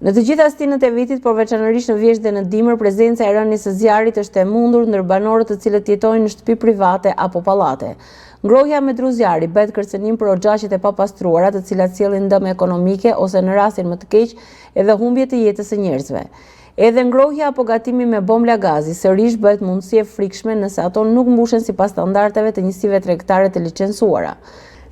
Në të gjitha stinët e vitit, por veçanërisht në vjesht dhe në dimër, prezenca e rënies së zjarrit është e mundur ndër banorët të cilët jetojnë në shtëpi private apo pallate. Ngrohja me dru zjarri bëhet kërcënim për oxhaqet e papastruara, të cilat sjellin dëm ekonomike ose në rastin më të keq edhe humbje të jetës së njerëzve. Edhe ngrohja apo gatimi me bombë lagazi sërish bëhet mundësi e frikshme nëse ato nuk mbushen sipas standardeve të njësive tregtare të licencuara.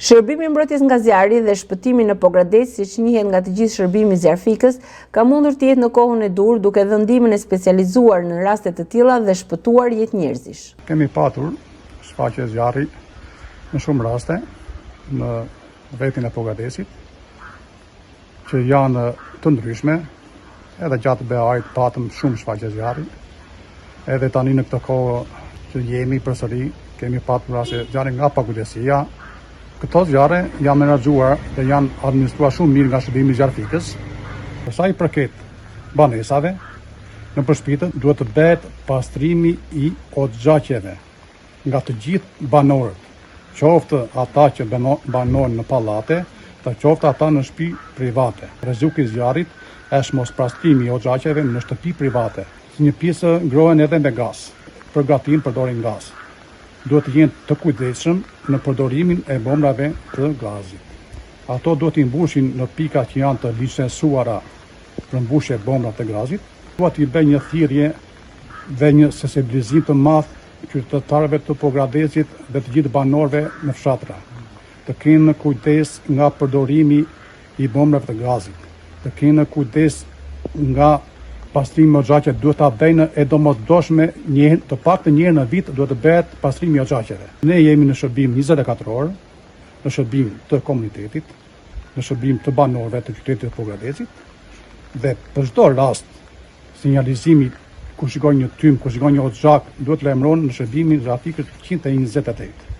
Shërbimi mbrojtjes nga zjarri dhe shpëtimi në Pogradec, siç njihet nga të gjithë shërbimi zjarfikës, ka mundur të jetë në kohën e dur, duke dhënë ndihmën e specializuar në raste të tilla dhe shpëtuar jetë njerëzish. Kemi patur shfaqje zjarri në shumë raste në vetin e Pogradecit, që janë të ndryshme, edhe gjatë BA-it patëm shumë shfaqje zjarri, edhe tani në këtë kohë që jemi përsëri, kemi patur raste zjarri nga pagullesia. Këto zjarre janë menaxhuar dhe janë administruar shumë mirë nga shërbimi zjarfikës. Për sa i përket banesave, në përshpitën duhet të bëhet pastrimi i oxhaqeve nga të gjithë banorët, qoftë ata që banojnë në pallate, të qoftë ata në shtëpi private. Rreziku i zjarrit është mos pastrimi i oxhaqeve në shtëpi private. Një pjesë ngrohen edhe me gaz. Për gatim përdorin gaz. Duhet të jenë të kujdesshëm në përdorimin e bombrave të gazit. Ato duhet të mbushin në pika që janë të licencuara për mbushje bombra të gazit. Duhet të bëjë një thirrje dhe një sensibilizim të madh qytetarëve të Pogradecit dhe të gjithë banorëve në fshatra. Të kenë kujdes nga përdorimi i bombrave të gazit. Të kenë kujdes nga pastrimi i oxhaqeve, duhet ta bëjnë e domosdoshme të paktën një herë në vit duhet të bëhet pastrimi i oxhaqeve. Ne jemi në shërbim 24 orë, në shërbim të komunitetit, në shërbim të banorëve të qytetit të Pogradecit dhe për çdo rast sinjalizimi kur shikojnë një tym, kur shikojnë një oxhaq, duhet lajmërohen në shërbimin zjarfikës 128.